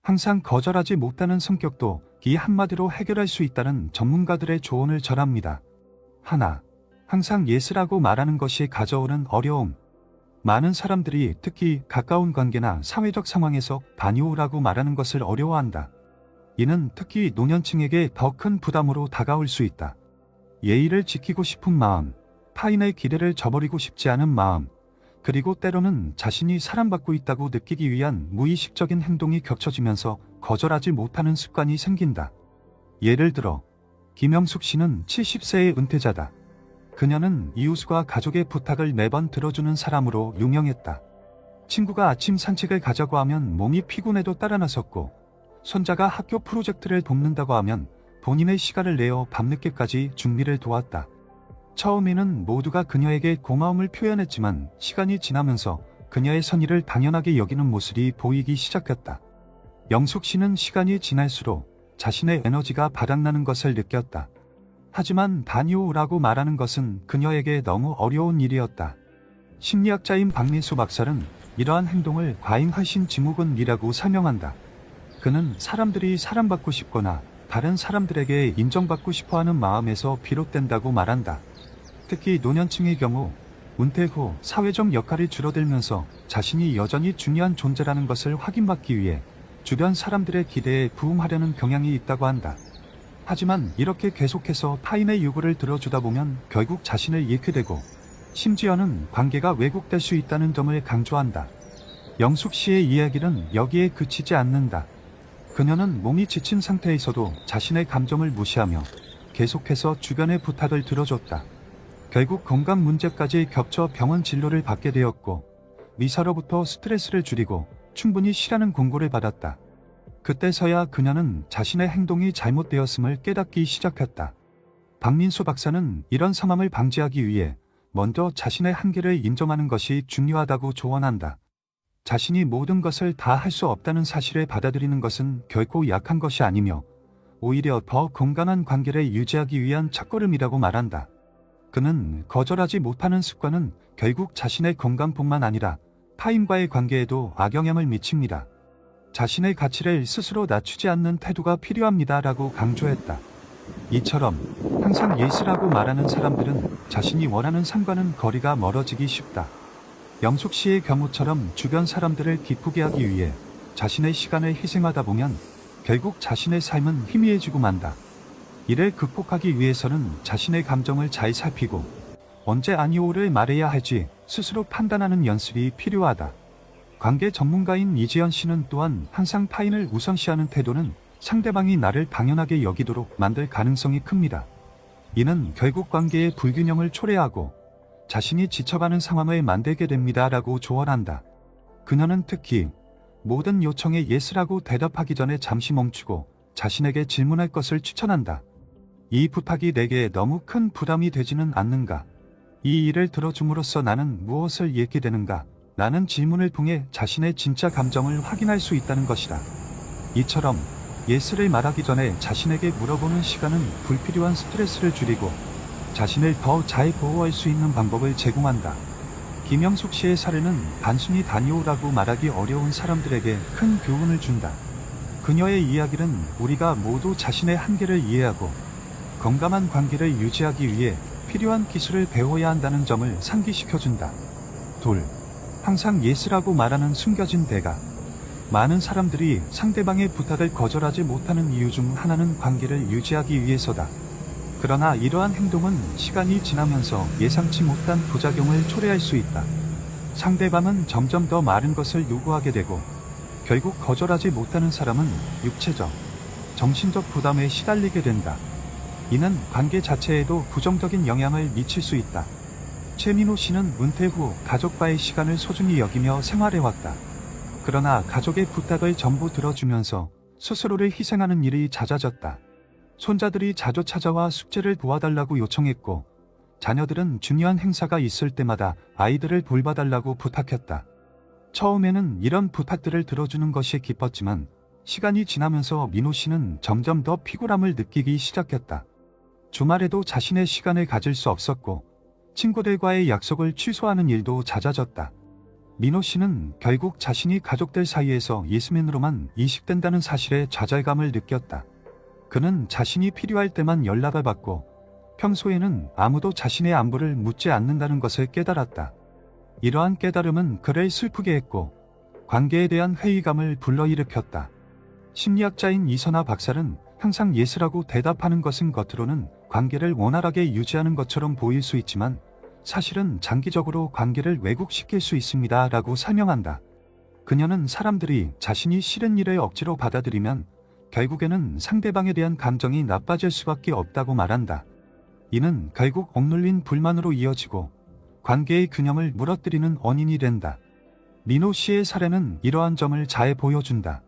항상 거절하지 못하는 성격도 이 한마디로 해결할 수 있다는 전문가들의 조언을 전합니다. 하나, 항상 예스라고 말하는 것이 가져오는 어려움. 많은 사람들이 특히 가까운 관계나 사회적 상황에서 다녀오라고 말하는 것을 어려워한다. 이는 특히 노년층에게 더 큰 부담으로 다가올 수 있다. 예의를 지키고 싶은 마음, 타인의 기대를 저버리고 싶지 않은 마음, 그리고 때로는 자신이 사랑받고 있다고 느끼기 위한 무의식적인 행동이 겹쳐지면서 거절하지 못하는 습관이 생긴다. 예를 들어, 김영숙 씨는 70세의 은퇴자다. 그녀는 이웃과 가족의 부탁을 매번 들어주는 사람으로 유명했다. 친구가 아침 산책을 가자고 하면 몸이 피곤해도 따라 나섰고, 손자가 학교 프로젝트를 돕는다고 하면 본인의 시간을 내어 밤늦게까지 준비를 도왔다. 처음에는 모두가 그녀에게 고마움을 표현했지만 시간이 지나면서 그녀의 선의를 당연하게 여기는 모습이 보이기 시작했다. 영숙 씨는 시간이 지날수록 자신의 에너지가 바닥나는 것을 느꼈다. 하지만 다녀오라고 말하는 것은 그녀에게 너무 어려운 일이었다. 심리학자인 박민수 박사는 이러한 행동을 과잉하신 증후군이라고 설명한다. 그는 사람들이 사랑받고 싶거나 다른 사람들에게 인정받고 싶어하는 마음에서 비롯된다고 말한다. 특히 노년층의 경우 은퇴 후 사회적 역할이 줄어들면서 자신이 여전히 중요한 존재라는 것을 확인받기 위해 주변 사람들의 기대에 부응하려는 경향이 있다고 한다. 하지만 이렇게 계속해서 타인의 요구를 들어주다 보면 결국 자신을 잃게 되고 심지어는 관계가 왜곡될 수 있다는 점을 강조한다. 영숙 씨의 이야기는 여기에 그치지 않는다. 그녀는 몸이 지친 상태에서도 자신의 감정을 무시하며 계속해서 주변의 부탁을 들어줬다. 결국 건강 문제까지 겹쳐 병원 진료를 받게 되었고 의사로부터 스트레스를 줄이고 충분히 쉬라는 권고를 받았다. 그때서야 그녀는 자신의 행동이 잘못되었음을 깨닫기 시작했다. 박민수 박사는 이런 상황을 방지하기 위해 먼저 자신의 한계를 인정하는 것이 중요하다고 조언한다. 자신이 모든 것을 다 할 수 없다는 사실을 받아들이는 것은 결코 약한 것이 아니며 오히려 더 건강한 관계를 유지하기 위한 첫걸음이라고 말한다. 그는 거절하지 못하는 습관은 결국 자신의 건강뿐만 아니라 타인과의 관계에도 악영향을 미칩니다. 자신의 가치를 스스로 낮추지 않는 태도가 필요합니다라고 강조했다. 이처럼 항상 예스라고 말하는 사람들은 자신이 원하는 삶과는 거리가 멀어지기 쉽다. 영숙 씨의 경우처럼 주변 사람들을 기쁘게 하기 위해 자신의 시간을 희생하다 보면 결국 자신의 삶은 희미해지고 만다. 이를 극복하기 위해서는 자신의 감정을 잘 살피고 언제 아니오를 말해야 할지 스스로 판단하는 연습이 필요하다. 관계 전문가인 이지연 씨는 또한 항상 타인을 우선시하는 태도는 상대방이 나를 당연하게 여기도록 만들 가능성이 큽니다. 이는 결국 관계의 불균형을 초래하고 자신이 지쳐가는 상황을 만들게 됩니다라고 조언한다. 그녀는 특히 모든 요청에 예스라고 대답하기 전에 잠시 멈추고 자신에게 질문할 것을 추천한다. 이 부탁이 내게 너무 큰 부담이 되지는 않는가? 이 일을 들어줌으로써 나는 무엇을 잃게 되는가? 라는 질문을 통해 자신의 진짜 감정을 확인할 수 있다는 것이다. 이처럼 예스를 말하기 전에 자신에게 물어보는 시간은 불필요한 스트레스를 줄이고 자신을 더 잘 보호할 수 있는 방법을 제공한다. 김영숙 씨의 사례는 단순히 다녀오라고 말하기 어려운 사람들에게 큰 교훈을 준다. 그녀의 이야기는 우리가 모두 자신의 한계를 이해하고 건강한 관계를 유지하기 위해 필요한 기술을 배워야 한다는 점을 상기시켜준다. 둘, 항상 예스라고 말하는 숨겨진 대가. 많은 사람들이 상대방의 부탁을 거절하지 못하는 이유 중 하나는 관계를 유지하기 위해서다. 그러나 이러한 행동은 시간이 지나면서 예상치 못한 부작용을 초래할 수 있다. 상대방은 점점 더 많은 것을 요구하게 되고 결국 거절하지 못하는 사람은 육체적, 정신적 부담에 시달리게 된다. 이는 관계 자체에도 부정적인 영향을 미칠 수 있다. 최민호 씨는 은퇴 후 가족과의 시간을 소중히 여기며 생활해왔다. 그러나 가족의 부탁을 전부 들어주면서 스스로를 희생하는 일이 잦아졌다. 손자들이 자주 찾아와 숙제를 도와달라고 요청했고 자녀들은 중요한 행사가 있을 때마다 아이들을 돌봐달라고 부탁했다. 처음에는 이런 부탁들을 들어주는 것이 기뻤지만 시간이 지나면서 민호 씨는 점점 더 피곤함을 느끼기 시작했다. 주말에도 자신의 시간을 가질 수 없었고 친구들과의 약속을 취소하는 일도 잦아졌다. 민호 씨는 결국 자신이 가족들 사이에서 예스맨으로만 이식된다는 사실에 좌절감을 느꼈다. 그는 자신이 필요할 때만 연락을 받고 평소에는 아무도 자신의 안부를 묻지 않는다는 것을 깨달았다. 이러한 깨달음은 그를 슬프게 했고 관계에 대한 회의감을 불러일으켰다. 심리학자인 이선아 박사는 항상 예스라고 대답하는 것은 겉으로는 관계를 원활하게 유지하는 것처럼 보일 수 있지만 사실은 장기적으로 관계를 왜곡시킬 수 있습니다 라고 설명한다. 그녀는 사람들이 자신이 싫은 일을 억지로 받아들이면 결국에는 상대방에 대한 감정이 나빠질 수밖에 없다고 말한다. 이는 결국 억눌린 불만으로 이어지고 관계의 균형을 무너뜨리는 원인이 된다. 민호 씨의 사례는 이러한 점을 잘 보여준다.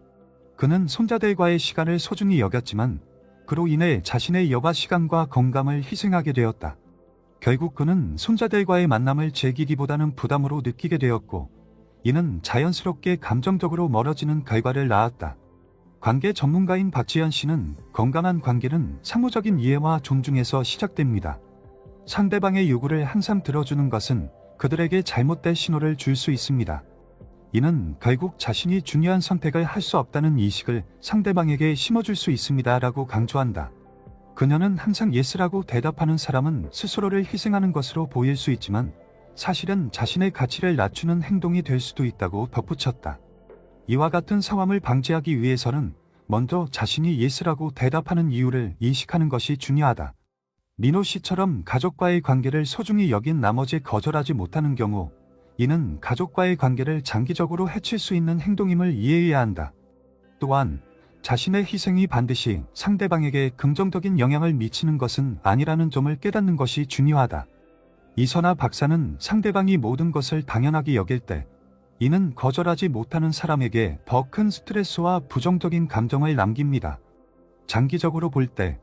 그는 손자들과의 시간을 소중히 여겼지만 그로 인해 자신의 여가 시간과 건강을 희생하게 되었다. 결국 그는 손자들과의 만남을 즐기기보다는 부담으로 느끼게 되었고 이는 자연스럽게 감정적으로 멀어지는 결과를 낳았다. 관계 전문가인 박지현 씨는 건강한 관계는 상호적인 이해와 존중에서 시작됩니다. 상대방의 요구를 항상 들어주는 것은 그들에게 잘못된 신호를 줄 수 있습니다. 이는 결국 자신이 중요한 선택을 할 수 없다는 인식을 상대방에게 심어줄 수 있습니다 라고 강조한다. 그녀는 항상 예스라고 대답하는 사람은 스스로를 희생하는 것으로 보일 수 있지만 사실은 자신의 가치를 낮추는 행동이 될 수도 있다고 덧붙였다. 이와 같은 상황을 방지하기 위해서는 먼저 자신이 예스라고 대답하는 이유를 인식하는 것이 중요하다. 민호 씨처럼 가족과의 관계를 소중히 여긴 나머지 거절하지 못하는 경우 이는 가족과의 관계를 장기적으로 해칠 수 있는 행동임을 이해해야 한다. 또한 자신의 희생이 반드시 상대방에게 긍정적인 영향을 미치는 것은 아니라는 점을 깨닫는 것이 중요하다. 이선아 박사는 상대방이 모든 것을 당연하게 여길 때 이는 거절하지 못하는 사람에게 더 큰 스트레스와 부정적인 감정을 남깁니다. 장기적으로 볼 때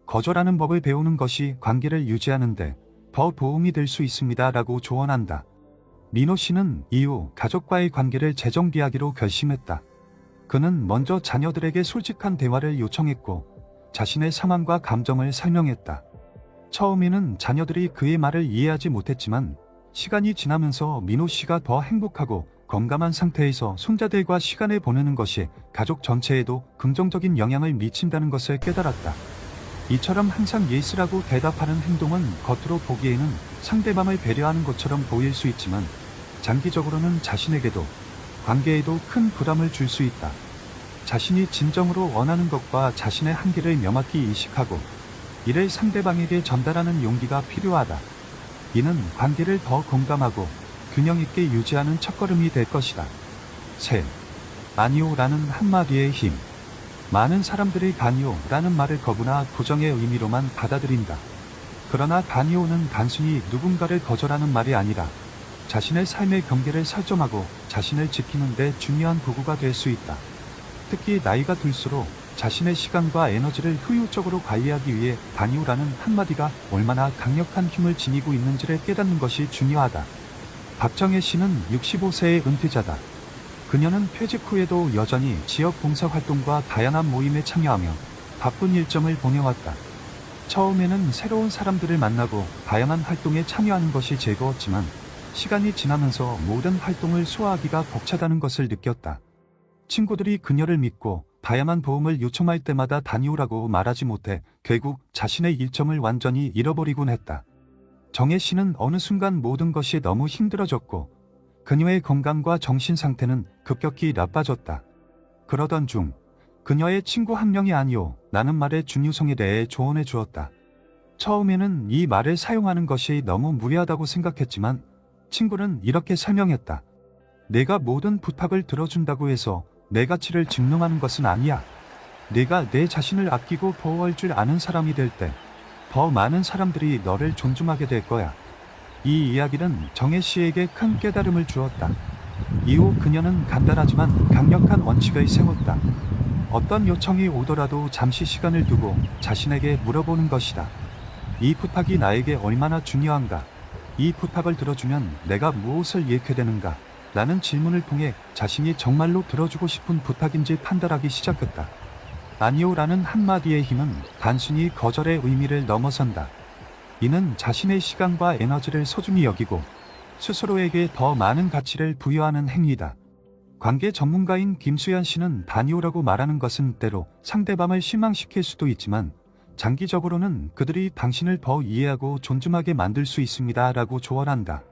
거절하는 법을 배우는 것이 관계를 유지하는데 더 도움이 될 수 있습니다 라고 조언한다. 민호 씨는 이후 가족과의 관계를 재정비하기로 결심했다. 그는 먼저 자녀들에게 솔직한 대화를 요청했고 자신의 상황과 감정을 설명했다. 처음에는 자녀들이 그의 말을 이해하지 못했지만 시간이 지나면서 민호 씨가 더 행복하고 건강한 상태에서 손자들과 시간을 보내는 것이 가족 전체에도 긍정적인 영향을 미친다는 것을 깨달았다. 이처럼 항상 예스라고 대답하는 행동은 겉으로 보기에는 상대방을 배려하는 것처럼 보일 수 있지만 장기적으로는 자신에게도 관계에도 큰 부담을 줄 수 있다. 자신이 진정으로 원하는 것과 자신의 한계를 명확히 인식하고 이를 상대방에게 전달하는 용기가 필요하다. 이는 관계를 더 공감하고 균형 있게 유지하는 첫걸음이 될 것이다. 셋. 아니오라는 한마디의 힘. 많은 사람들이 아니오라는 말을 거부나 부정의 의미로만 받아들인다. 그러나 아니오는 단순히 누군가를 거절하는 말이 아니라 자신의 삶의 경계를 설정하고 자신을 지키는 데 중요한 도구가 될 수 있다. 특히 나이가 들수록 자신의 시간과 에너지를 효율적으로 관리하기 위해 아니오라는 한마디가 얼마나 강력한 힘을 지니고 있는지를 깨닫는 것이 중요하다. 박정혜 씨는 65세의 은퇴자다. 그녀는 퇴직 후에도 여전히 지역 봉사활동과 다양한 모임에 참여하며 바쁜 일정을 보내왔다. 처음에는 새로운 사람들을 만나고 다양한 활동에 참여하는 것이 즐거웠지만 시간이 지나면서 모든 활동을 소화하기가 벅차다는 것을 느꼈다. 친구들이 그녀를 믿고 다양한 도움을 요청할 때마다 다니오라고 말하지 못해 결국 자신의 일정을 완전히 잃어버리곤 했다. 정혜 씨는 어느 순간 모든 것이 너무 힘들어졌고 그녀의 건강과 정신 상태는 급격히 나빠졌다. 그러던 중 그녀의 친구 한 명이 아니오 라는 말의 중요성에 대해 조언해 주었다. 처음에는 이 말을 사용하는 것이 너무 무례하다고 생각했지만 친구는 이렇게 설명했다. 내가 모든 부탁을 들어준다고 해서 내 가치를 증명하는 것은 아니야. 내가 내 자신을 아끼고 보호할 줄 아는 사람이 될 때 더 많은 사람들이 너를 존중하게 될 거야. 이 이야기는 정혜 씨에게 큰 깨달음을 주었다. 이후 그녀는 간단하지만 강력한 원칙을 세웠다. 어떤 요청이 오더라도 잠시 시간을 두고 자신에게 물어보는 것이다. 이 부탁이 나에게 얼마나 중요한가? 이 부탁을 들어주면 내가 무엇을 잃게 되는가? 라는 질문을 통해 자신이 정말로 들어주고 싶은 부탁인지 판단하기 시작했다. 아니오라는 한마디의 힘은 단순히 거절의 의미를 넘어선다. 이는 자신의 시간과 에너지를 소중히 여기고 스스로에게 더 많은 가치를 부여하는 행위다. 관계 전문가인 김수현 씨는 다니오라고 말하는 것은 때로 상대방을 실망시킬 수도 있지만 장기적으로는 그들이 당신을 더 이해하고 존중하게 만들 수 있습니다 라고 조언한다.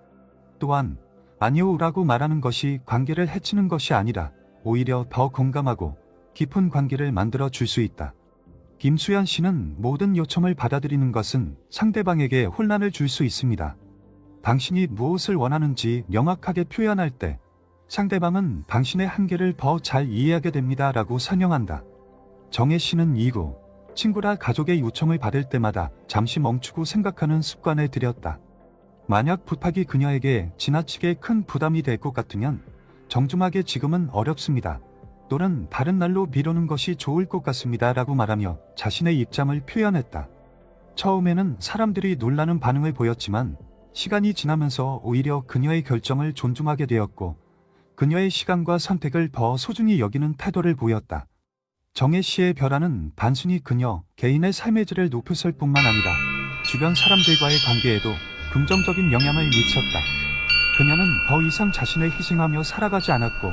또한 아니오라고 말하는 것이 관계를 해치는 것이 아니라 오히려 더 공감하고 깊은 관계를 만들어 줄 수 있다. 김수현 씨는 모든 요청을 받아들이는 것은 상대방에게 혼란을 줄 수 있습니다. 당신이 무엇을 원하는지 명확하게 표현할 때 상대방은 당신의 한계를 더 잘 이해하게 됩니다 라고 설명한다. 정혜 씨는 이후 친구나 가족의 요청을 받을 때마다 잠시 멈추고 생각하는 습관을 들였다. 만약 부탁이 그녀에게 지나치게 큰 부담이 될 것 같으면 정중하게 지금은 어렵습니다. 또는 다른 날로 미루는 것이 좋을 것 같습니다 라고 말하며 자신의 입장을 표현했다. 처음에는 사람들이 놀라는 반응을 보였지만 시간이 지나면서 오히려 그녀의 결정을 존중하게 되었고 그녀의 시간과 선택을 더 소중히 여기는 태도를 보였다. 정혜 씨의 변화는 단순히 그녀 개인의 삶의 질을 높였을 뿐만 아니라 주변 사람들과의 관계에도 긍정적인 영향을 미쳤다. 그녀는 더 이상 자신을 희생하며 살아가지 않았고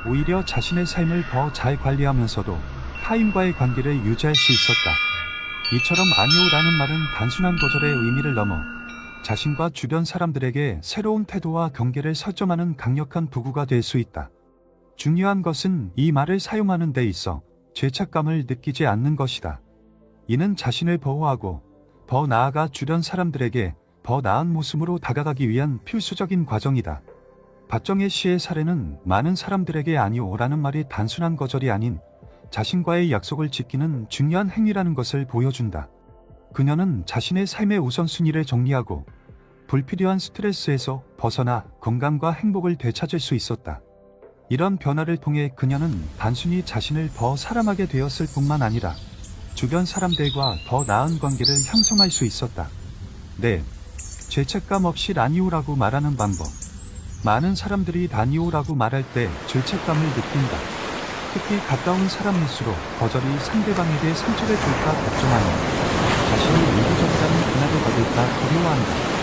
오히려 자신의 삶을 더 잘 관리하면서도 타인과의 관계를 유지할 수 있었다. 이처럼 아니오라는 말은 단순한 거절의 의미를 넘어 자신과 주변 사람들에게 새로운 태도와 경계를 설정하는 강력한 도구가 될 수 있다. 중요한 것은 이 말을 사용하는 데 있어 죄책감을 느끼지 않는 것이다. 이는 자신을 보호하고 더 나아가 주변 사람들에게 더 나은 모습으로 다가가기 위한 필수적인 과정이다. 박정혜 씨의 사례는 많은 사람들에게 아니오라는 말이 단순한 거절이 아닌 자신과의 약속을 지키는 중요한 행위라는 것을 보여준다. 그녀는 자신의 삶의 우선순위를 정리하고 불필요한 스트레스에서 벗어나 건강과 행복을 되찾을 수 있었다. 이런 변화를 통해 그녀는 단순히 자신을 더 사랑하게 되었을 뿐만 아니라 주변 사람들과 더 나은 관계를 형성할 수 있었다. 네, 죄책감 없이 라니오라고 말하는 방법. 많은 사람들이 라니오라고 말할 때 죄책감을 느낀다. 특히 가까운 사람일수록 거절이 상대방에게 상처를 줄까 걱정하며 자신을 이기적이라는 비난을 받을까 두려워한다.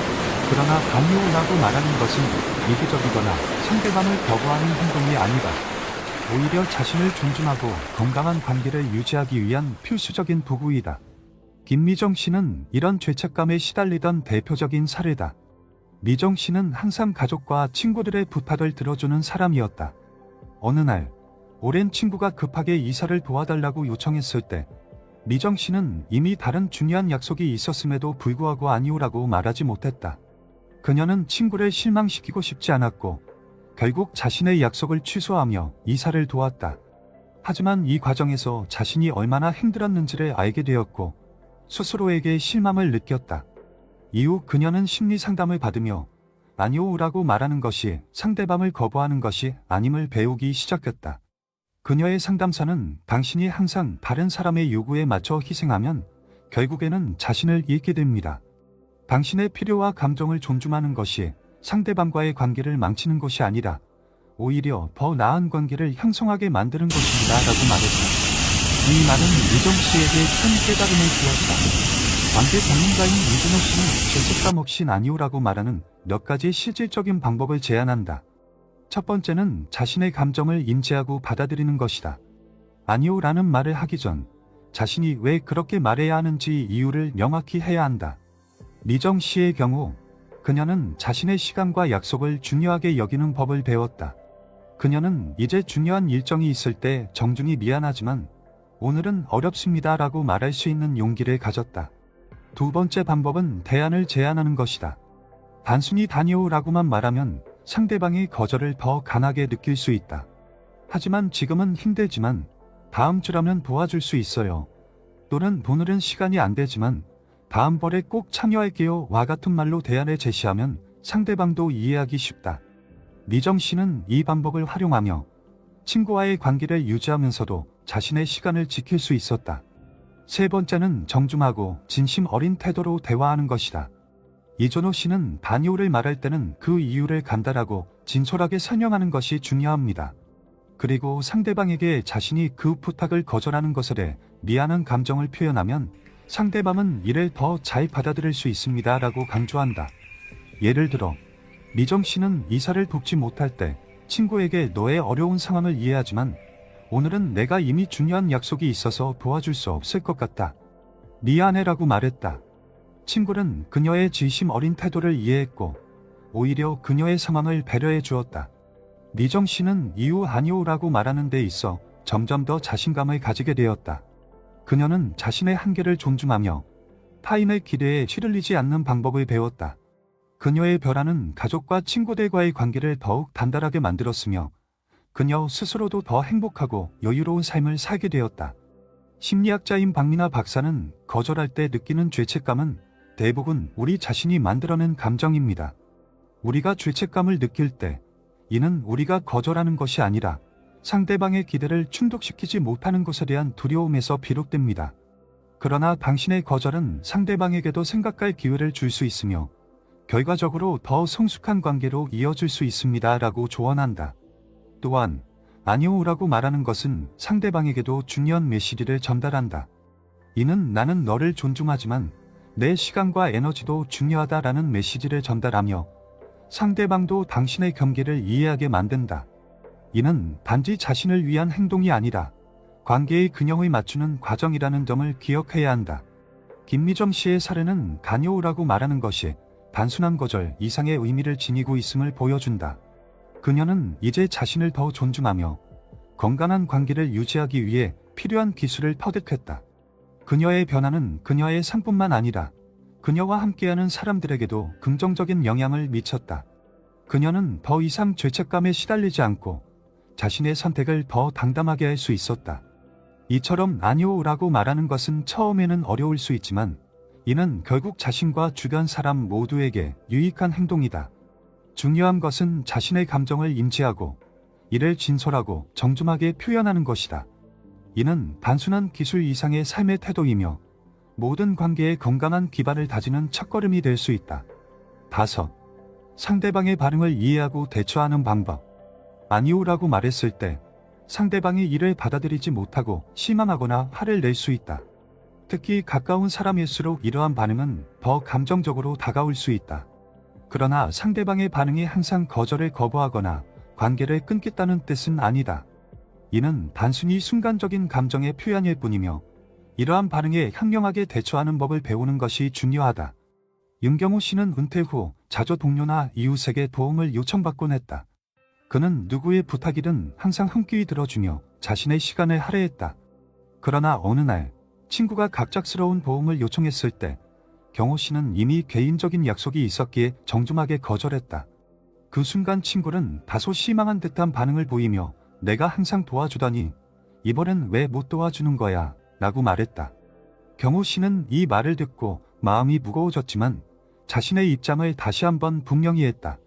그러나 라니오라고 말하는 것은 이기적이거나 상대방을 거부하는 행동이 아니다. 오히려 자신을 존중하고 건강한 관계를 유지하기 위한 필수적인 도구이다. 김미정 씨는 이런 죄책감에 시달리던 대표적인 사례다. 미정 씨는 항상 가족과 친구들의 부탁을 들어주는 사람이었다. 어느 날, 오랜 친구가 급하게 이사를 도와달라고 요청했을 때 미정 씨는 이미 다른 중요한 약속이 있었음에도 불구하고 아니오라고 말하지 못했다. 그녀는 친구를 실망시키고 싶지 않았고 결국 자신의 약속을 취소하며 이사를 도왔다. 하지만 이 과정에서 자신이 얼마나 힘들었는지를 알게 되었고 스스로에게 실망을 느꼈다. 이후 그녀는 심리 상담을 받으며 아니오라고 말하는 것이 상대방을 거부하는 것이 아님을 배우기 시작했다. 그녀의 상담사는 당신이 항상 다른 사람의 요구에 맞춰 희생하면 결국에는 자신을 잃게 됩니다. 당신의 필요와 감정을 존중하는 것이 상대방과의 관계를 망치는 것이 아니라 오히려 더 나은 관계를 형성하게 만드는 것입니다 라고 말했다. 이 말은 미정 씨에게 큰 깨달음을 주었다. 관계 전문가인 이준호 씨는 죄책감 없이 아니오라고 말하는 몇 가지 실질적인 방법을 제안한다. 첫 번째는 자신의 감정을 인지하고 받아들이는 것이다. 아니오라는 말을 하기 전 자신이 왜 그렇게 말해야 하는지 이유를 명확히 해야 한다. 미정 씨의 경우 그녀는 자신의 시간과 약속을 중요하게 여기는 법을 배웠다. 그녀는 이제 중요한 일정이 있을 때 정중히 미안하지만 오늘은 어렵습니다 라고 말할 수 있는 용기를 가졌다. 두 번째 방법은 대안을 제안하는 것이다. 단순히 다녀오라고만 말하면 상대방이 거절을 더 강하게 느낄 수 있다. 하지만 지금은 힘들지만 다음 주라면 도와줄 수 있어요. 또는 오늘은 시간이 안 되지만 다음번에 꼭 참여할게요 와 같은 말로 대안을 제시하면 상대방도 이해하기 쉽다. 미정 씨는 이 방법을 활용하며 친구와의 관계를 유지하면서도 자신의 시간을 지킬 수 있었다. 세 번째는 정중하고 진심 어린 태도로 대화하는 것이다. 이준호 씨는 다니오를 말할 때는 그 이유를 간단하고 진솔하게 설명하는 것이 중요합니다. 그리고 상대방에게 자신이 그 부탁을 거절하는 것에 미안한 감정을 표현하면 상대방은 이를 더 잘 받아들일 수 있습니다 라고 강조한다. 예를 들어 미정 씨는 이사를 돕지 못할 때 친구에게 너의 어려운 상황을 이해하지만 오늘은 내가 이미 중요한 약속이 있어서 도와줄 수 없을 것 같다. 미안해라고 말했다. 친구는 그녀의 진심 어린 태도를 이해했고 오히려 그녀의 상황을 배려해 주었다. 미정 씨는 이유 아니오라고 말하는 데 있어 점점 더 자신감을 가지게 되었다. 그녀는 자신의 한계를 존중하며 타인의 기대에 휘둘리지 않는 방법을 배웠다. 그녀의 변화는 가족과 친구들과의 관계를 더욱 단단하게 만들었으며 그녀 스스로도 더 행복하고 여유로운 삶을 살게 되었다. 심리학자인 박민아 박사는 거절할 때 느끼는 죄책감은 대부분 우리 자신이 만들어낸 감정입니다. 우리가 죄책감을 느낄 때 이는 우리가 거절하는 것이 아니라 상대방의 기대를 충족시키지 못하는 것에 대한 두려움에서 비롯됩니다. 그러나 당신의 거절은 상대방에게도 생각할 기회를 줄 수 있으며 결과적으로 더 성숙한 관계로 이어질 수 있습니다. 라고 조언한다. 또한 아니오라고 말하는 것은 상대방에게도 중요한 메시지를 전달한다. 이는 나는 너를 존중하지만 내 시간과 에너지도 중요하다라는 메시지를 전달하며 상대방도 당신의 경계를 이해하게 만든다. 이는 단지 자신을 위한 행동이 아니라 관계의 균형을 맞추는 과정이라는 점을 기억해야 한다. 김미정 씨의 사례는 다녀오라고 말하는 것이 단순한 거절 이상의 의미를 지니고 있음을 보여준다. 그녀는 이제 자신을 더 존중하며 건강한 관계를 유지하기 위해 필요한 기술을 터득했다. 그녀의 변화는 그녀의 삶뿐만 아니라 그녀와 함께하는 사람들에게도 긍정적인 영향을 미쳤다. 그녀는 더 이상 죄책감에 시달리지 않고 자신의 선택을 더 당당하게 할 수 있었다. 이처럼 아니오라고 말하는 것은 처음에는 어려울 수 있지만 이는 결국 자신과 주변 사람 모두에게 유익한 행동이다. 중요한 것은 자신의 감정을 인지하고 이를 진솔하고 정중하게 표현하는 것이다. 이는 단순한 기술 이상의 삶의 태도이며 모든 관계의 건강한 기반을 다지는 첫걸음이 될 수 있다. 5. 상대방의 반응을 이해하고 대처하는 방법. 아니오라고 말했을 때 상대방이 이를 받아들이지 못하고 실망하거나 화를 낼 수 있다. 특히 가까운 사람일수록 이러한 반응은 더 감정적으로 다가올 수 있다. 그러나 상대방의 반응이 항상 거절을 거부하거나 관계를 끊겠다는 뜻은 아니다. 이는 단순히 순간적인 감정의 표현일 뿐이며 이러한 반응에 현명하게 대처하는 법을 배우는 것이 중요하다. 윤경호 씨는 은퇴 후 자주 동료나 이웃에게 도움을 요청받곤 했다. 그는 누구의 부탁이든 항상 흔쾌히 들어주며 자신의 시간을 할애했다. 그러나 어느 날 친구가 갑작스러운 도움을 요청했을 때 경호 씨는 이미 개인적인 약속이 있었기에 정중하게 거절했다. 그 순간 친구는 다소 실망한 듯한 반응을 보이며 내가 항상 도와주더니 이번엔 왜 못 도와주는 거야? 라고 말했다. 경호 씨는 이 말을 듣고 마음이 무거워졌지만 자신의 입장을 다시 한번 분명히 했다.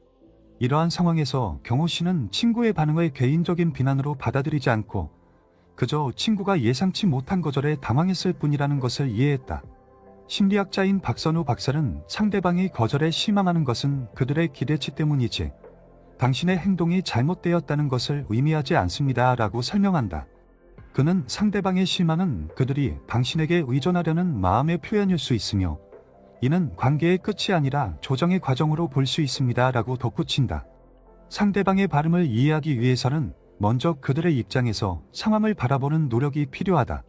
이러한 상황에서 경호 씨는 친구의 반응을 개인적인 비난으로 받아들이지 않고 그저 친구가 예상치 못한 거절에 당황했을 뿐이라는 것을 이해했다. 심리학자인 박선우 박사는 상대방이 거절에 실망하는 것은 그들의 기대치 때문이지 당신의 행동이 잘못되었다는 것을 의미하지 않습니다. 라고 설명한다. 그는 상대방의 실망은 그들이 당신에게 의존하려는 마음의 표현일 수 있으며 이는 관계의 끝이 아니라 조정의 과정으로 볼 수 있습니다. 라고 덧붙인다. 상대방의 발음을 이해하기 위해서는 먼저 그들의 입장에서 상황을 바라보는 노력이 필요하다.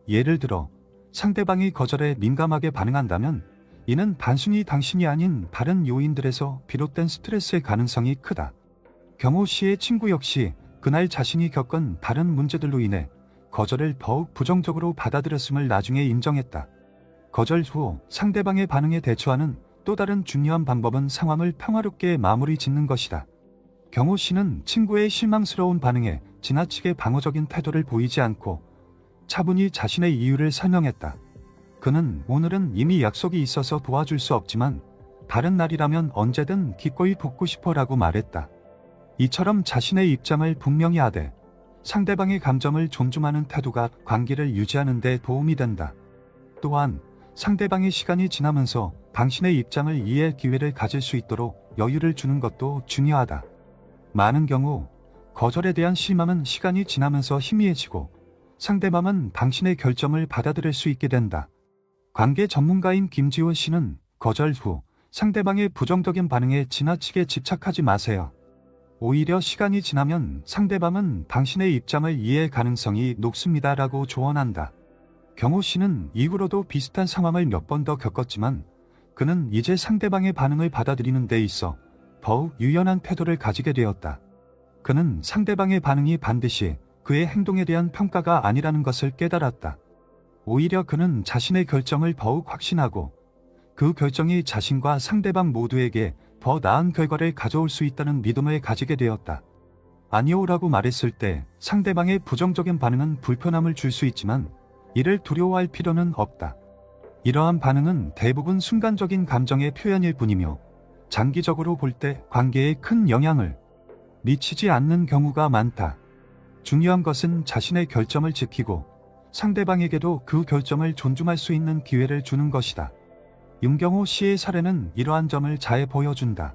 예를 들어 상대방이 거절에 민감하게 반응한다면 이는 단순히 당신이 아닌 다른 요인들에서 비롯된 스트레스의 가능성이 크다. 경호 씨의 친구 역시 그날 자신이 겪은 다른 문제들로 인해 거절을 더욱 부정적으로 받아들였음을 나중에 인정했다. 거절 후 상대방의 반응에 대처하는 또 다른 중요한 방법은 상황을 평화롭게 마무리 짓는 것이다. 경호 씨는 친구의 실망스러운 반응에 지나치게 방어적인 태도를 보이지 않고 차분히 자신의 이유를 설명했다. 그는 오늘은 이미 약속이 있어서 도와줄 수 없지만 다른 날이라면 언제든 기꺼이 돕고 싶어라고 말했다. 이처럼 자신의 입장을 분명히 하되 상대방의 감정을 존중하는 태도가 관계를 유지하는 데 도움이 된다. 또한 상대방의 시간이 지나면서 당신의 입장을 이해할 기회를 가질 수 있도록 여유를 주는 것도 중요하다. 많은 경우 거절에 대한 실망은 시간이 지나면서 희미해지고 상대방은 당신의 결정을 받아들일 수 있게 된다. 관계 전문가인 김지원 씨는 거절 후 상대방의 부정적인 반응에 지나치게 집착하지 마세요. 오히려 시간이 지나면 상대방은 당신의 입장을 이해할 가능성이 높습니다라고 조언한다. 경호 씨는 이후로도 비슷한 상황을 몇 번 더 겪었지만 그는 이제 상대방의 반응을 받아들이는 데 있어 더욱 유연한 태도를 가지게 되었다. 그는 상대방의 반응이 반드시 그의 행동에 대한 평가가 아니라는 것을 깨달았다. 오히려 그는 자신의 결정을 더욱 확신하고 그 결정이 자신과 상대방 모두에게 더 나은 결과를 가져올 수 있다는 믿음을 가지게 되었다. 아니오라고 말했을 때 상대방의 부정적인 반응은 불편함을 줄 수 있지만 이를 두려워할 필요는 없다. 이러한 반응은 대부분 순간적인 감정의 표현일 뿐이며 장기적으로 볼 때 관계에 큰 영향을 미치지 않는 경우가 많다. 중요한 것은 자신의 결정을 지키고 상대방에게도 그 결정을 존중할 수 있는 기회를 주는 것이다. 윤경호 씨의 사례는 이러한 점을 잘 보여준다.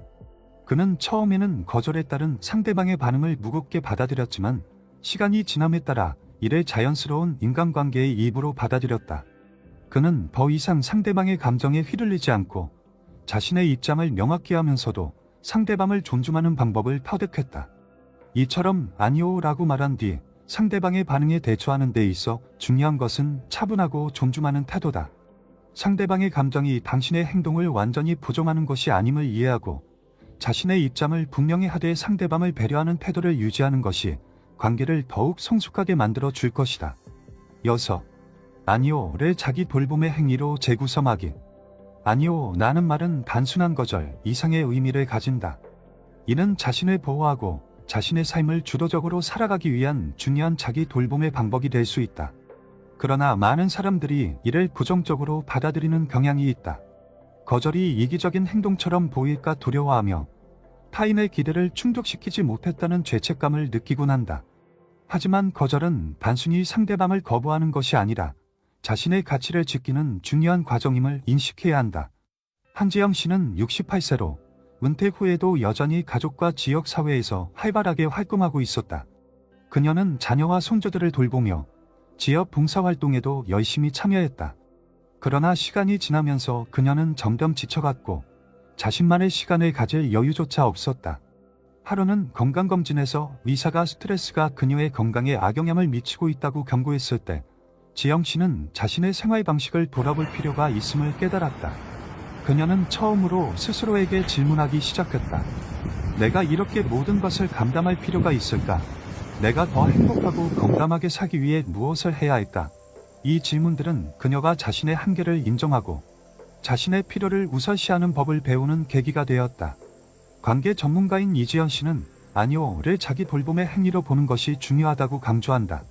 그는 처음에는 거절에 따른 상대방의 반응을 무겁게 받아들였지만 시간이 지남에 따라 이를 자연스러운 인간관계의 일부로 받아들였다. 그는 더 이상 상대방의 감정에 휘둘리지 않고 자신의 입장을 명확히 하면서도 상대방을 존중하는 방법을 터득했다. 이처럼 아니오라고 말한 뒤 상대방의 반응에 대처하는 데 있어 중요한 것은 차분하고 존중하는 태도다. 상대방의 감정이 당신의 행동을 완전히 부정하는 것이 아님을 이해하고 자신의 입장을 분명히 하되 상대방을 배려하는 태도를 유지하는 것이 관계를 더욱 성숙하게 만들어 줄 것이다. 6. 아니오를 자기 돌봄의 행위로 재구성하기. 아니오, 나는 말은 단순한 거절 이상의 의미를 가진다. 이는 자신을 보호하고 자신의 삶을 주도적으로 살아가기 위한 중요한 자기 돌봄의 방법이 될 수 있다. 그러나 많은 사람들이 이를 부정적으로 받아들이는 경향이 있다. 거절이 이기적인 행동처럼 보일까 두려워하며 타인의 기대를 충족시키지 못했다는 죄책감을 느끼곤 한다. 하지만 거절은 단순히 상대방을 거부하는 것이 아니라 자신의 가치를 지키는 중요한 과정임을 인식해야 한다. 한지영 씨는 68세로 은퇴 후에도 여전히 가족과 지역 사회에서 활발하게 활동하고 있었다. 그녀는 자녀와 손주들을 돌보며 지역 봉사활동에도 열심히 참여했다. 그러나 시간이 지나면서 그녀는 점점 지쳐갔고 자신만의 시간을 가질 여유조차 없었다. 하루는 건강검진에서 의사가 스트레스가 그녀의 건강에 악영향을 미치고 있다고 경고했을 때 지영 씨는 자신의 생활 방식을 돌아볼 필요가 있음을 깨달았다. 그녀는 처음으로 스스로에게 질문하기 시작했다. 내가 이렇게 모든 것을 감당할 필요가 있을까? 내가 더 행복하고 건강하게 살기 위해 무엇을 해야 할까? 이 질문들은 그녀가 자신의 한계를 인정하고 자신의 필요를 우선시하는 법을 배우는 계기가 되었다. 관계 전문가인 이지연 씨는 아니오를 자기 돌봄의 행위로 보는 것이 중요하다고 강조한다.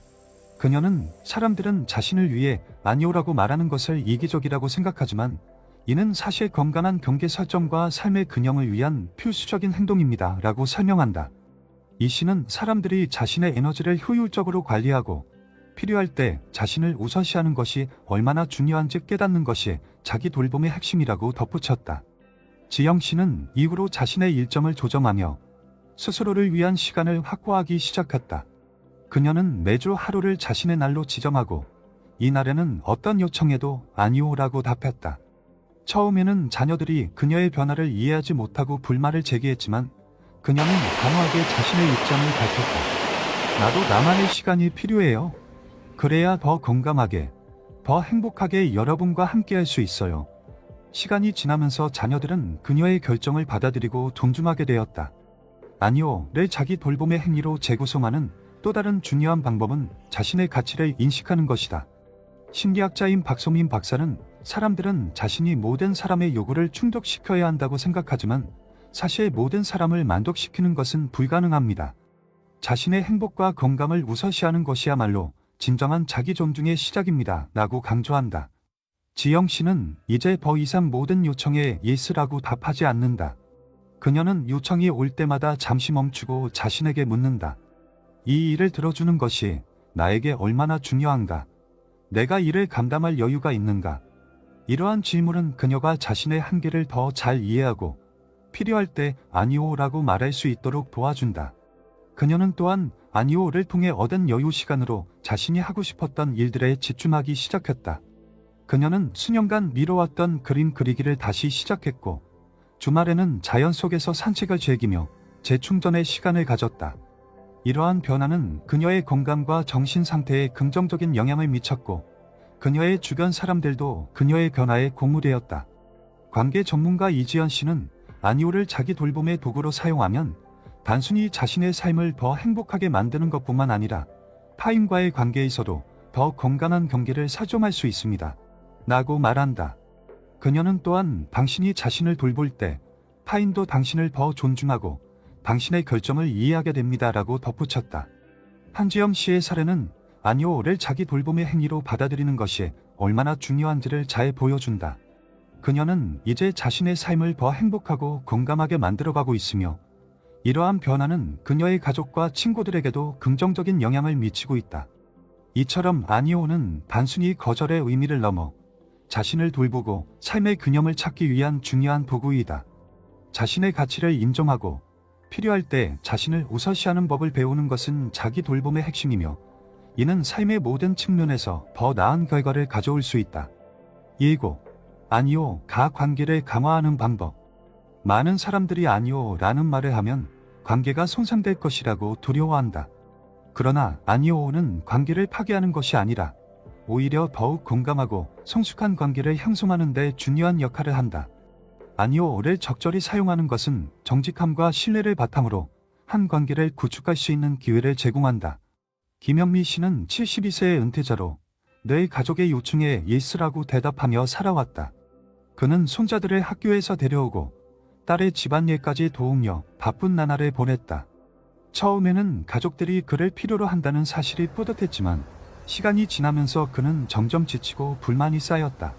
그녀는 사람들은 자신을 위해 아니오라고 말하는 것을 이기적이라고 생각하지만 이는 사실 건강한 경계 설정과 삶의 균형을 위한 필수적인 행동입니다. 라고 설명한다. 이 씨는 사람들이 자신의 에너지를 효율적으로 관리하고 필요할 때 자신을 우선시하는 것이 얼마나 중요한지 깨닫는 것이 자기 돌봄의 핵심이라고 덧붙였다. 지영 씨는 이후로 자신의 일정을 조정하며 스스로를 위한 시간을 확보하기 시작했다. 그녀는 매주 하루를 자신의 날로 지정하고 이 날에는 어떤 요청에도 아니오라고 답했다. 처음에는 자녀들이 그녀의 변화를 이해하지 못하고 불만을 제기했지만 그녀는 단호하게 자신의 입장을 밝혔다. 나도 나만의 시간이 필요해요. 그래야 더 건강하게, 더 행복하게 여러분과 함께할 수 있어요. 시간이 지나면서 자녀들은 그녀의 결정을 받아들이고 존중하게 되었다. 아니오를 자기 돌봄의 행위로 재구성하는 또 다른 중요한 방법은 자신의 가치를 인식하는 것이다. 심리학자인 박소민 박사는 사람들은 자신이 모든 사람의 요구를 충족시켜야 한다고 생각하지만 사실 모든 사람을 만족시키는 것은 불가능합니다. 자신의 행복과 건강을 우선시하는 것이야말로 진정한 자기 존중의 시작입니다. 라고 강조한다. 지영 씨는 이제 더 이상 모든 요청에 예스라고 답하지 않는다. 그녀는 요청이 올 때마다 잠시 멈추고 자신에게 묻는다. 이 일을 들어주는 것이 나에게 얼마나 중요한가? 내가 이를 감당할 여유가 있는가? 이러한 질문은 그녀가 자신의 한계를 더 잘 이해하고 필요할 때 아니오라고 말할 수 있도록 도와준다. 그녀는 또한 아니오를 통해 얻은 여유 시간으로 자신이 하고 싶었던 일들에 집중하기 시작했다. 그녀는 수년간 미뤄왔던 그림 그리기를 다시 시작했고 주말에는 자연 속에서 산책을 즐기며 재충전의 시간을 가졌다. 이러한 변화는 그녀의 건강과 정신 상태에 긍정적인 영향을 미쳤고 그녀의 주변 사람들도 그녀의 변화에 고무되었다. 관계 전문가 이지연 씨는 아니오를 자기 돌봄의 도구로 사용하면 단순히 자신의 삶을 더 행복하게 만드는 것뿐만 아니라 타인과의 관계에서도 더 건강한 경계를 사정할 수 있습니다. 라고 말한다. 그녀는 또한 당신이 자신을 돌볼 때 타인도 당신을 더 존중하고 당신의 결정을 이해하게 됩니다. 라고 덧붙였다. 한지영 씨의 사례는 아니오를 자기 돌봄의 행위로 받아들이는 것이 얼마나 중요한지를 잘 보여준다. 그녀는 이제 자신의 삶을 더 행복하고 건강하게 만들어가고 있으며 이러한 변화는 그녀의 가족과 친구들에게도 긍정적인 영향을 미치고 있다. 이처럼 아니오는 단순히 거절의 의미를 넘어 자신을 돌보고 삶의 균형을 찾기 위한 중요한 도구이다. 자신의 가치를 인정하고 필요할 때 자신을 우선시하는 법을 배우는 것은 자기 돌봄의 핵심이며 이는 삶의 모든 측면에서 더 나은 결과를 가져올 수 있다. 예고, 아니오가 관계를 강화하는 방법. 많은 사람들이 아니오라는 말을 하면 관계가 손상될 것이라고 두려워한다. 그러나 아니오는 관계를 파괴하는 것이 아니라 오히려 더욱 건강하고 성숙한 관계를 형성하는 데 중요한 역할을 한다. 아니오를 적절히 사용하는 것은 정직함과 신뢰를 바탕으로 한 관계를 구축할 수 있는 기회를 제공한다. 김현미 씨는 72세의 은퇴자로 늘 가족의 요청에 예스라고 대답하며 살아왔다. 그는 손자들을 학교에서 데려오고 딸의 집안일까지 도우며 바쁜 나날을 보냈다. 처음에는 가족들이 그를 필요로 한다는 사실이 뿌듯했지만 시간이 지나면서 그는 점점 지치고 불만이 쌓였다.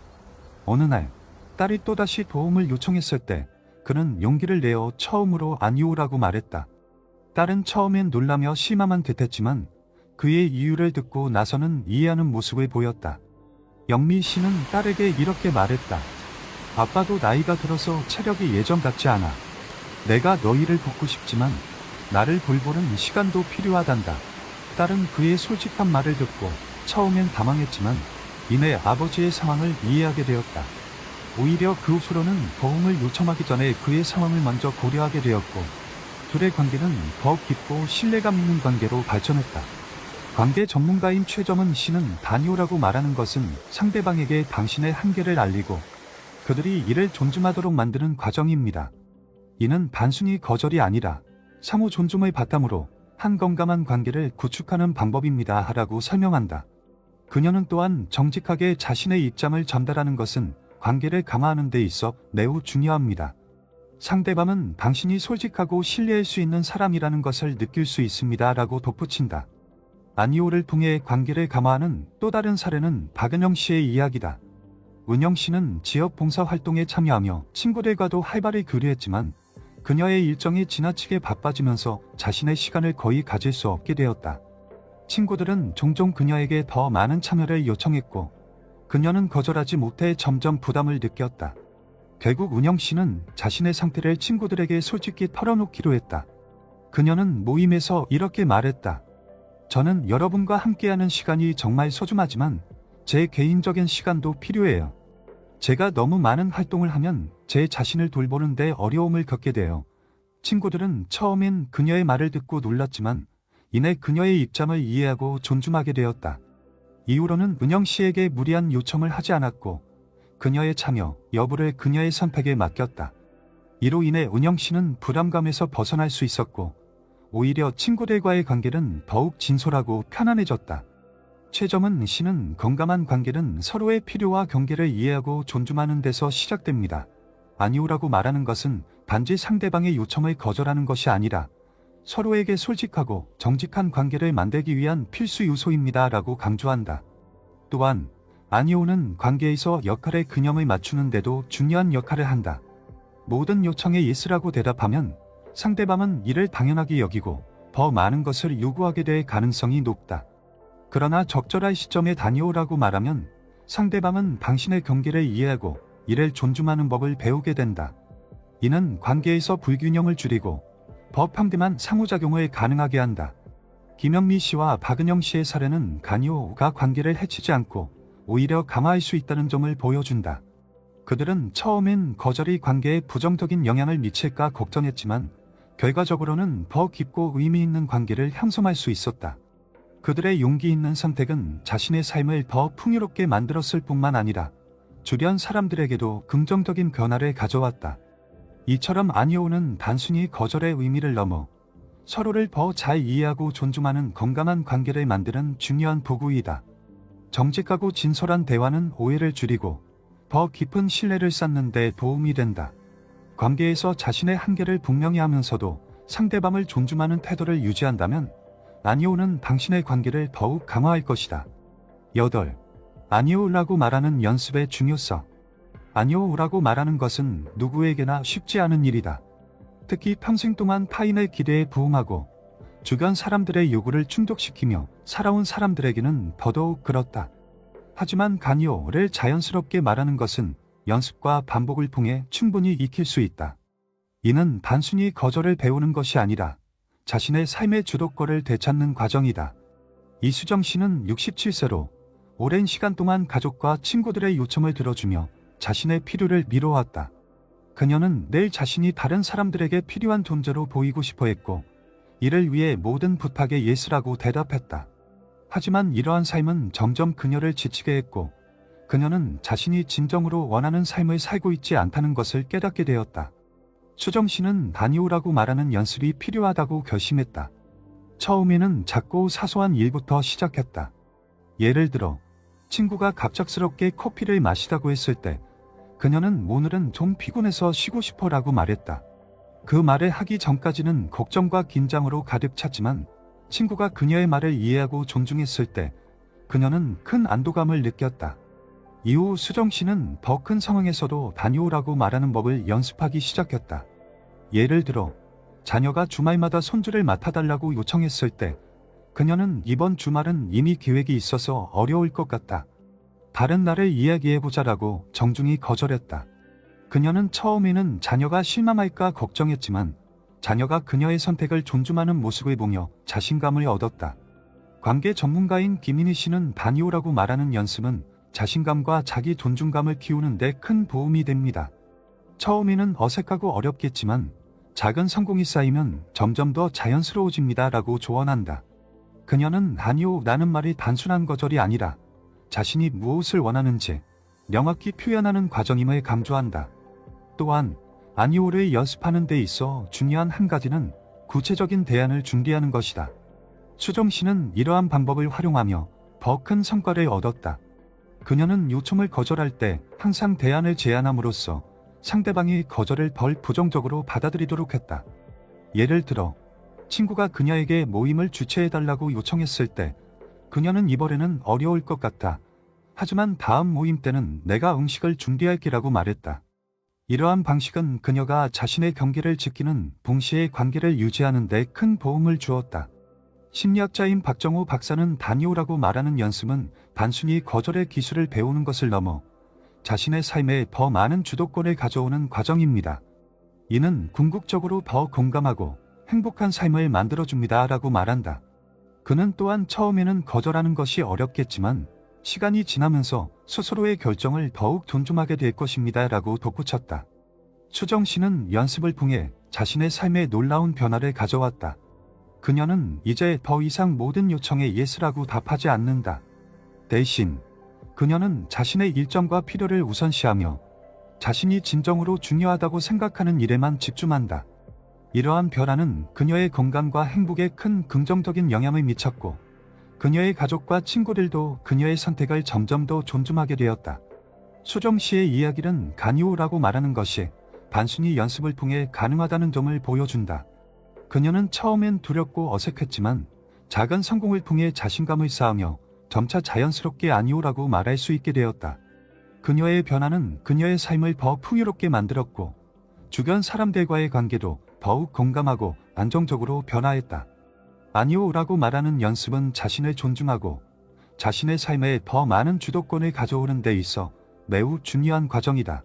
어느 날 딸이 또다시 도움을 요청했을 때 그는 용기를 내어 처음으로 아니오라고 말했다. 딸은 처음엔 놀라며 실망한 듯했지만 그의 이유를 듣고 나서는 이해하는 모습을 보였다. 영미 씨는 딸에게 이렇게 말했다. 아빠도 나이가 들어서 체력이 예전 같지 않아. 내가 너희를 돕고 싶지만 나를 돌보는 시간도 필요하단다. 딸은 그의 솔직한 말을 듣고 처음엔 당황했지만 이내 아버지의 상황을 이해하게 되었다. 오히려 그 후로는 도움을 요청하기 전에 그의 상황을 먼저 고려하게 되었고 둘의 관계는 더 깊고 신뢰감 있는 관계로 발전했다. 관계 전문가인 최정은 씨는 다니오라고 말하는 것은 상대방에게 당신의 한계를 알리고 그들이 이를 존중하도록 만드는 과정입니다. 이는 단순히 거절이 아니라 상호 존중을 바탕으로 한 건강한 관계를 구축하는 방법입니다. 라고 설명한다. 그녀는 또한 정직하게 자신의 입장을 전달하는 것은 관계를 강화하는 데 있어 매우 중요합니다. 상대방은 당신이 솔직하고 신뢰할 수 있는 사람이라는 것을 느낄 수 있습니다. 라고 덧붙인다. 아니오를 통해 관계를 강화하는 또 다른 사례는 박은영 씨의 이야기다. 은영 씨는 지역 봉사 활동에 참여하며 친구들과도 활발히 교류했지만 그녀의 일정이 지나치게 바빠지면서 자신의 시간을 거의 가질 수 없게 되었다. 친구들은 종종 그녀에게 더 많은 참여를 요청했고 그녀는 거절하지 못해 점점 부담을 느꼈다. 결국 은영 씨는 자신의 상태를 친구들에게 솔직히 털어놓기로 했다. 그녀는 모임에서 이렇게 말했다. 저는 여러분과 함께하는 시간이 정말 소중하지만 제 개인적인 시간도 필요해요. 제가 너무 많은 활동을 하면 제 자신을 돌보는데 어려움을 겪게 돼요. 친구들은 처음엔 그녀의 말을 듣고 놀랐지만 이내 그녀의 입장을 이해하고 존중하게 되었다. 이후로는 은영 씨에게 무리한 요청을 하지 않았고 그녀의 참여 여부를 그녀의 선택에 맡겼다. 이로 인해 은영 씨는 부담감에서 벗어날 수 있었고 오히려 친구들과의 관계는 더욱 진솔하고 편안해졌다. 최정은 씨는 건강한 관계는 서로의 필요와 경계를 이해하고 존중하는 데서 시작됩니다. 아니오라고 말하는 것은 단지 상대방의 요청을 거절하는 것이 아니라 서로에게 솔직하고 정직한 관계를 만들기 위한 필수 요소입니다. 라고 강조한다. 또한 아니오는 관계에서 역할의 균형을 맞추는 데도 중요한 역할을 한다. 모든 요청에 예스라고 대답하면 상대방은 이를 당연하게 여기고 더 많은 것을 요구하게 될 가능성이 높다. 그러나 적절한 시점에 다니오라고 말하면 상대방은 당신의 경계를 이해하고 이를 존중하는 법을 배우게 된다. 이는 관계에서 불균형을 줄이고 더 평등한 상호작용을 가능하게 한다. 김현미 씨와 박은영 씨의 사례는 다니오가 관계를 해치지 않고 오히려 강화할 수 있다는 점을 보여준다. 그들은 처음엔 거절이 관계에 부정적인 영향을 미칠까 걱정했지만 결과적으로는 더 깊고 의미 있는 관계를 형성할 수 있었다. 그들의 용기 있는 선택은 자신의 삶을 더 풍요롭게 만들었을 뿐만 아니라 주변 사람들에게도 긍정적인 변화를 가져왔다. 이처럼 아니오는 단순히 거절의 의미를 넘어 서로를 더 잘 이해하고 존중하는 건강한 관계를 만드는 중요한 도구이다. 정직하고 진솔한 대화는 오해를 줄이고 더 깊은 신뢰를 쌓는 데 도움이 된다. 관계에서 자신의 한계를 분명히 하면서도 상대방을 존중하는 태도를 유지한다면 아니오는 당신의 관계를 더욱 강화할 것이다. 8. 아니오라고 말하는 연습의 중요성. 아니오라고 말하는 것은 누구에게나 쉽지 않은 일이다. 특히 평생 동안 타인의 기대에 부응하고 주변 사람들의 요구를 충족시키며 살아온 사람들에게는 더더욱 그렇다. 하지만 아니오를 자연스럽게 말하는 것은 연습과 반복을 통해 충분히 익힐 수 있다. 이는 단순히 거절을 배우는 것이 아니라 자신의 삶의 주도권을 되찾는 과정이다. 이수정 씨는 67세로 오랜 시간 동안 가족과 친구들의 요청을 들어주며 자신의 필요를 미뤄왔다. 그녀는 늘 자신이 다른 사람들에게 필요한 존재로 보이고 싶어 했고 이를 위해 모든 부탁에 예스라고 대답했다. 하지만 이러한 삶은 점점 그녀를 지치게 했고 그녀는 자신이 진정으로 원하는 삶을 살고 있지 않다는 것을 깨닫게 되었다. 수정 씨는 아니오라고 말하는 연습이 필요하다고 결심했다. 처음에는 작고 사소한 일부터 시작했다. 예를 들어 친구가 갑작스럽게 커피를 마시다고 했을 때 그녀는 오늘은 좀 피곤해서 쉬고 싶어라고 말했다. 그 말을 하기 전까지는 걱정과 긴장으로 가득 찼지만 친구가 그녀의 말을 이해하고 존중했을 때 그녀는 큰 안도감을 느꼈다. 이후 수정 씨는 더 큰 상황에서도 다녀오라고 말하는 법을 연습하기 시작했다. 예를 들어 자녀가 주말마다 손주를 맡아달라고 요청했을 때 그녀는 이번 주말은 이미 계획이 있어서 어려울 것 같다. 다른 날을 이야기해보자라고 정중히 거절했다. 그녀는 처음에는 자녀가 실망할까 걱정했지만 자녀가 그녀의 선택을 존중하는 모습을 보며 자신감을 얻었다. 관계 전문가인 김인희 씨는 다니오라고 말하는 연습은 자신감과 자기 존중감을 키우는 데 큰 도움이 됩니다. 처음에는 어색하고 어렵겠지만 작은 성공이 쌓이면 점점 더 자연스러워집니다 라고 조언한다. 그녀는 다니오라는 말이 단순한 거절이 아니라 자신이 무엇을 원하는지 명확히 표현하는 과정임을 강조한다. 또한 아니오를 연습하는 데 있어 중요한 한 가지는 구체적인 대안을 준비하는 것이다. 수정 씨는 이러한 방법을 활용하며 더 큰 성과를 얻었다. 그녀는 요청을 거절할 때 항상 대안을 제안함으로써 상대방이 거절을 덜 부정적으로 받아들이도록 했다. 예를 들어 친구가 그녀에게 모임을 주최해달라고 요청했을 때 그녀는 이번에는 어려울 것 같다. 하지만 다음 모임 때는 내가 음식을 준비할게라고 말했다. 이러한 방식은 그녀가 자신의 경계를 지키는 동시에 관계를 유지하는 데 큰 도움을 주었다. 심리학자인 박정호 박사는 다니오라고 말하는 연습은 단순히 거절의 기술을 배우는 것을 넘어 자신의 삶에 더 많은 주도권을 가져오는 과정입니다. 이는 궁극적으로 더 건강하고 행복한 삶을 만들어줍니다 라고 말한다. 그는 또한 처음에는 거절하는 것이 어렵겠지만 시간이 지나면서 스스로의 결정을 더욱 존중하게 될 것입니다 라고 덧붙였다. 수정 씨는 연습을 통해 자신의 삶에 놀라운 변화를 가져왔다. 그녀는 이제 더 이상 모든 요청에 예스라고 답하지 않는다. 대신 그녀는 자신의 일정과 필요를 우선시하며 자신이 진정으로 중요하다고 생각하는 일에만 집중한다. 이러한 변화는 그녀의 건강과 행복에 큰 긍정적인 영향을 미쳤고 그녀의 가족과 친구들도 그녀의 선택을 점점 더 존중하게 되었다. 수정 씨의 이야기는 가니오라고 말하는 것이 단순히 연습을 통해 가능하다는 점을 보여준다. 그녀는 처음엔 두렵고 어색했지만 작은 성공을 통해 자신감을 쌓으며 점차 자연스럽게 아니오라고 말할 수 있게 되었다. 그녀의 변화는 그녀의 삶을 더 풍요롭게 만들었고 주변 사람들과의 관계도 더욱 건강하고 안정적으로 변화했다. 아니오라고 말하는 연습은 자신을 존중하고 자신의 삶에 더 많은 주도권을 가져오는 데 있어 매우 중요한 과정이다.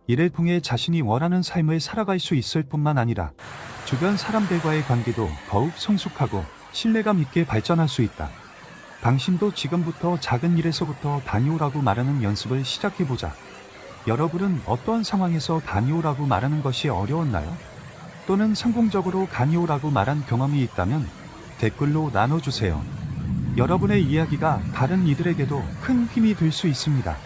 이를 통해 자신이 원하는 삶을 살아갈 수 있을 뿐만 아니라 주변 사람들과의 관계도 더욱 성숙하고 신뢰감 있게 발전할 수 있다. 당신도 지금부터 작은 일에서부터 다니오라고 말하는 연습을 시작해보자. 여러분은 어떠한 상황에서 다녀오라고 말하는 것이 어려웠나요? 또는 성공적으로 다녀오라고 말한 경험이 있다면 댓글로 나눠주세요. 여러분의 이야기가 다른 이들에게도 큰 힘이 될 수 있습니다.